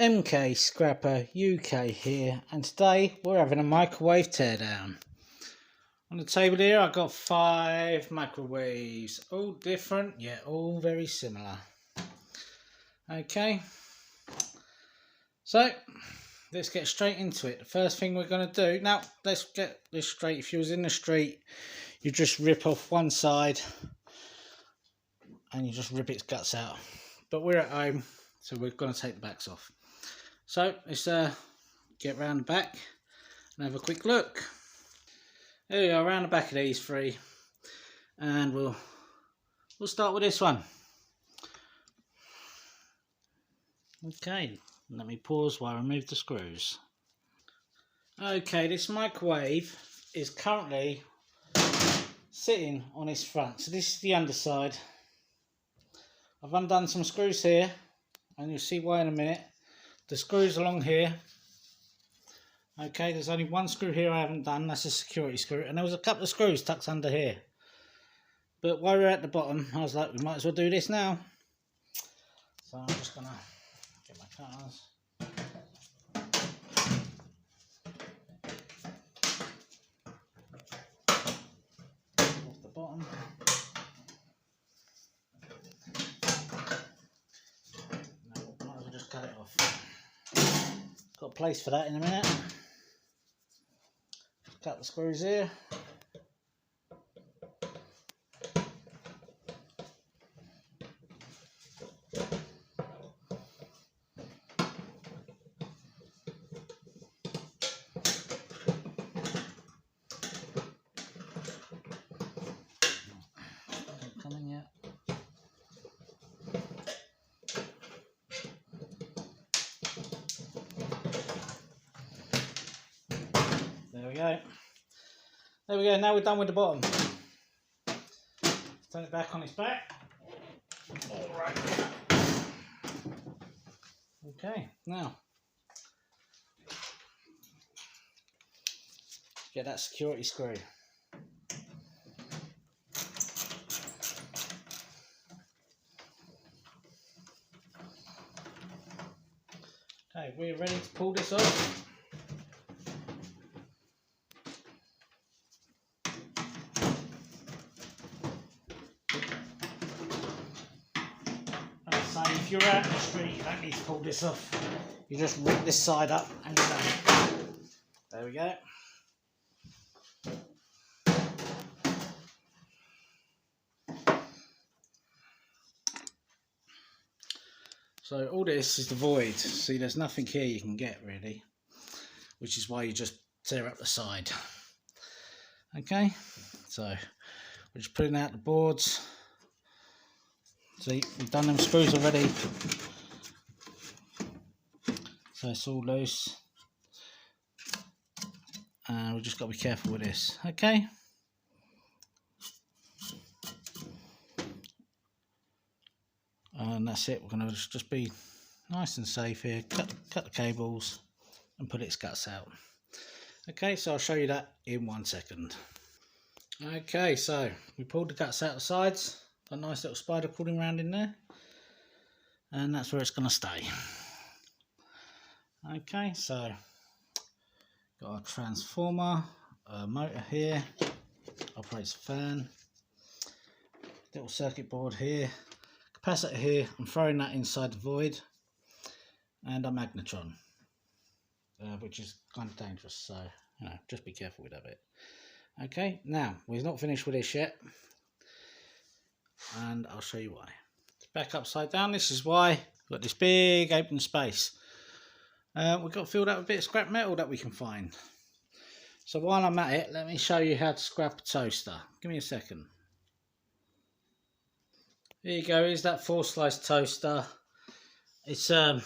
MK Scrapper UK here, and today we're having a microwave teardown. On the table here I've got 5 microwaves, all different yet all very similar. Okay, so let's get straight into it. The first thing we're going to do, now let's get this straight. If you was in the street, you just rip off one side and you just rip its guts out, but we're at home, so we're going to take the backs off. So let's get round the back and have a quick look. There we go, around the back of these 3, and we'll start with this one. Okay, let me pause while I remove the screws. Okay, this microwave is currently sitting on its front, so this is the underside. I've undone some screws here, and you'll see why in a minute. The screws along here. Okay, there's only one screw here I haven't done, that's a security screw, and there was a couple of screws tucked under here. But while we're at the bottom, I was like, we might as well do this now. So I'm just gonna get my cutters. Off the bottom. No, might as well just cut it off. Got a place for that in a minute. Cut the screws here. Not coming yet. There we go. There we go, now we're done with the bottom. Turn it back on its back. Alright. Okay, now get that security screw. Okay, we're ready to pull this off. If you're out in the street, you don't need to pull this off. You just rip this side up and you're done. There we go. So all this is the void. See, there's nothing here you can get really, which is why you just tear up the side. Okay, so we're just putting out the boards. See, we've done them screws already, so it's all loose, and we've just got to be careful with this. Okay, and that's it. We're going to just be nice and safe here. Cut the cables and put its guts out. Okay, so I'll show you that in 1 second. Okay, so we pulled the guts out the sides. A nice little spider crawling around in there, and that's where it's going to stay. Okay, so got a transformer, a motor here, operates a fan, little circuit board here, capacitor here. I'm throwing that inside the void, and a magnetron, which is kind of dangerous, so you know, just be careful with that bit. Okay, now we're not finished with this yet, and I'll show you why. It's back upside down. This is why we've got this big open space. We've got to fill that with a bit of scrap metal that we can find. So while I'm at it, let me show you how to scrap a toaster. Give me a second. Here you go, here's that 4-slice toaster. It's got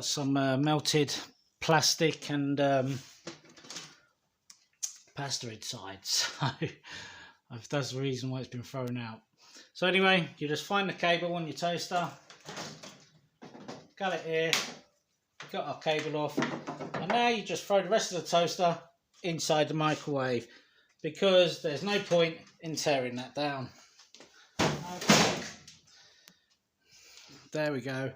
some melted plastic and pasta sides. So that's the reason why it's been thrown out. So anyway, you just find the cable on your toaster, got it here, got our cable off, and now you just throw the rest of the toaster inside the microwave, because there's no point in tearing that down. Okay. There we go.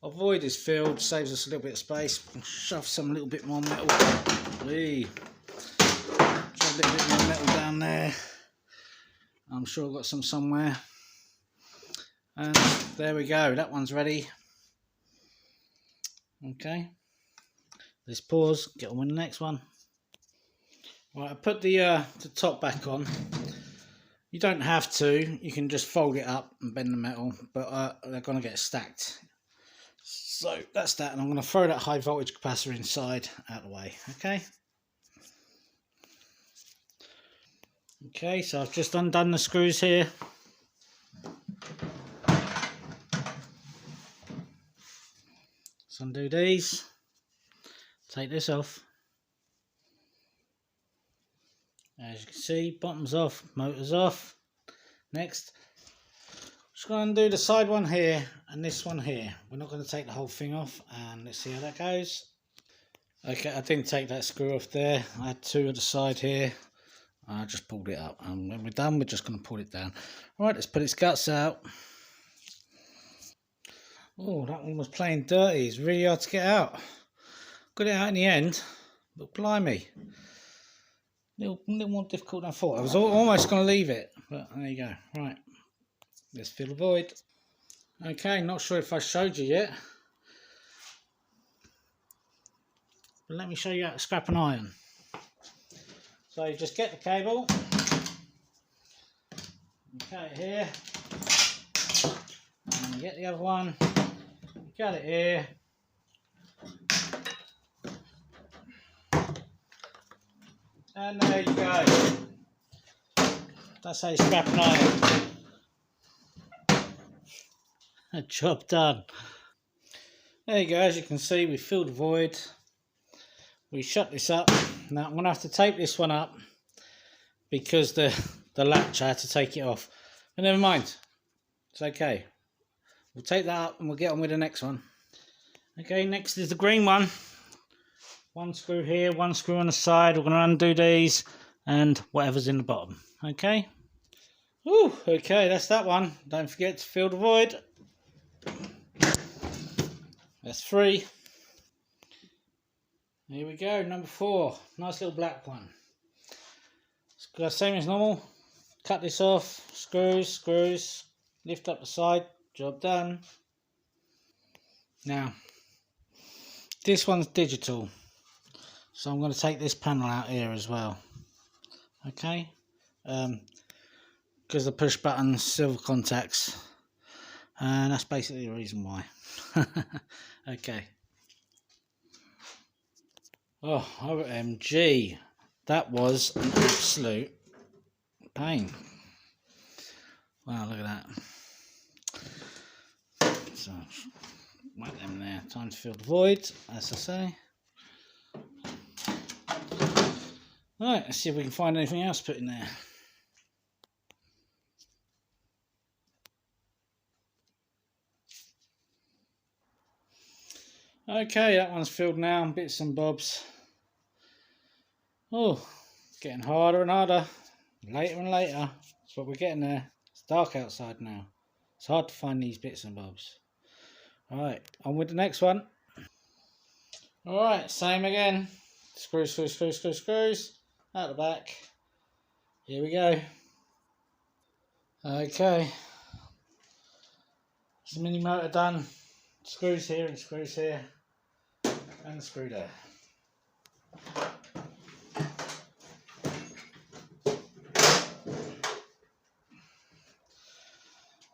Our void is filled, saves us a little bit of space. We'll shove some little bit more metal. Whee. Shove a little bit more metal down there. I'm sure I've got some somewhere. And there we go, that one's ready. Okay. Let's pause, get on with the next one. Right, I put the top back on. You don't have to, you can just fold it up and bend the metal, but they're going to get stacked. So that's that, and I'm going to throw that high voltage capacitor inside, out of the way, okay? Okay, so I've just undone the screws here. Let's undo these. Take this off. As you can see, bottom's off, motor's off. Next, just going to undo the side one here and this one here. We're not going to take the whole thing off, and let's see how that goes. Okay, I didn't take that screw off there. I had two at the side here. I just pulled it up, and when we're done, we're just going to pull it down. All right, let's put its guts out. Oh, that one was playing dirty. It's really hard to get out. Got it out in the end, but blimey. Little more difficult than I thought. I was almost going to leave it, but there you go. Right, let's fill the void. Okay, not sure if I showed you yet, but let me show you how to scrap an iron. So you just get the cable, okay, here, and you get the other one, you got it here. And there you go. That's how you scrap an iron. Job done. There you go, as you can see, we filled the void. We shut this up. Now I'm going to have to tape this one up because the latch, I had to take it off. But never mind. It's okay. We'll take that up and we'll get on with the next one. Okay, next is the green one. One screw here, one screw on the side. We're going to undo these and whatever's in the bottom. Okay. Ooh, okay, that's that one. Don't forget to fill the void. That's 3. Here we go, number 4. Nice little black one. Same as normal. Cut this off. Screws. Lift up the side. Job done. Now, this one's digital. So I'm going to take this panel out here as well. Okay. Because the push button silver contacts. And that's basically the reason why. Okay. Oh, OMG. That was an absolute pain. Wow, look at that. So, whack them there. Time to fill the void, as I say. Right, let's see if we can find anything else put in there. Okay, that one's filled now, bits and bobs. Oh, getting harder and harder, later and later, but we're getting there. It's dark outside now. It's hard to find these bits and bobs. Alright, on with the next one. Alright, same again. Screws. Out the back. Here we go. Okay. It's the mini motor done. Screws here and screws here. And a screw there.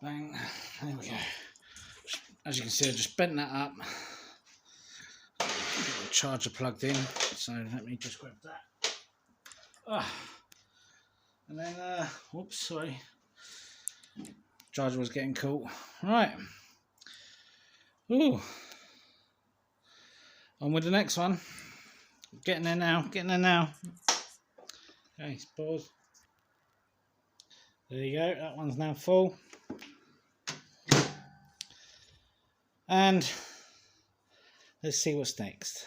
Bang. There we go. As you can see, I just bent that up. Get the charger plugged in. So let me just grab that. And then, whoops, sorry. Charger was getting caught. Right. Ooh. On with the next one. Getting there now. Okay, pause. There you go. That one's now full. And let's see what's next.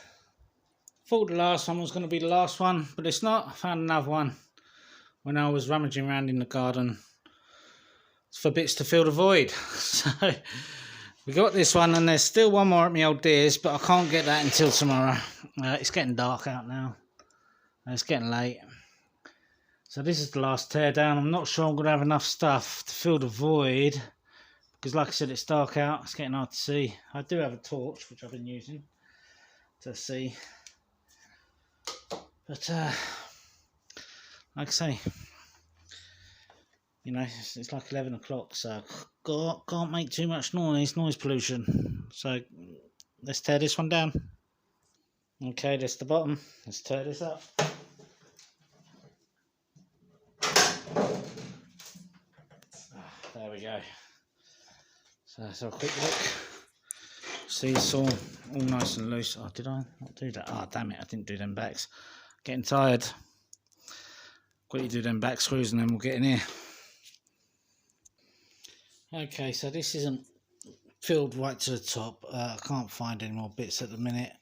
Thought the last one was going to be the last one, but it's not. I found another one when I was rummaging around in the garden for bits to fill the void. So We got this one, and there's still one more at my old dears, but I can't get that until tomorrow. It's getting dark out now. It's getting late. So this is the last tear down. I'm not sure I'm going to have enough stuff to fill the void, because like I said, it's dark out. It's getting hard to see. I do have a torch, which I've been using to see. But like I say, you know, it's like 11 o'clock, so can't make too much noise pollution. So let's tear this one down. Okay, that's the bottom. Let's tear this up. There we go. So let's have a quick look. See, it's all nice and loose. Oh, did I not do that? Oh, damn it, I didn't do them backs. Getting tired. Quickly do them back screws and then we'll get in here. Okay, so this isn't filled right to the top. I can't find any more bits at the minute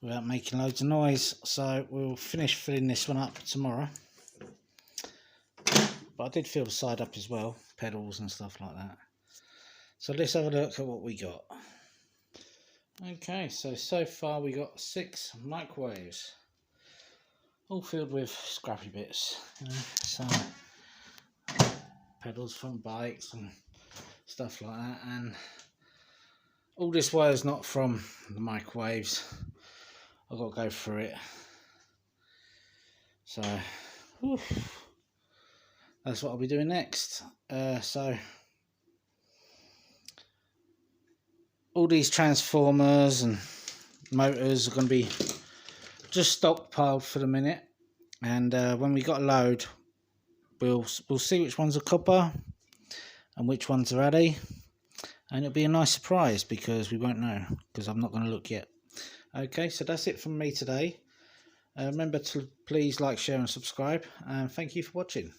without making loads of noise, so we'll finish filling this one up tomorrow. But I did fill the side up as well, pedals and stuff like that. So let's have a look at what we got. Okay, so far we got 6 microwaves, all filled with scrappy bits, you know, some pedals from bikes and stuff like that, and all this wire is not from the microwaves. I've got to go through it. So whew, that's what I'll be doing next. So all these transformers and motors are going to be just stockpiled for the minute, and when we got a load, we'll see which ones are copper and which ones are Addy, and it'll be a nice surprise because we won't know, because I'm not going to look yet. Okay, so that's it from me today. Remember to please like, share and subscribe, and thank you for watching.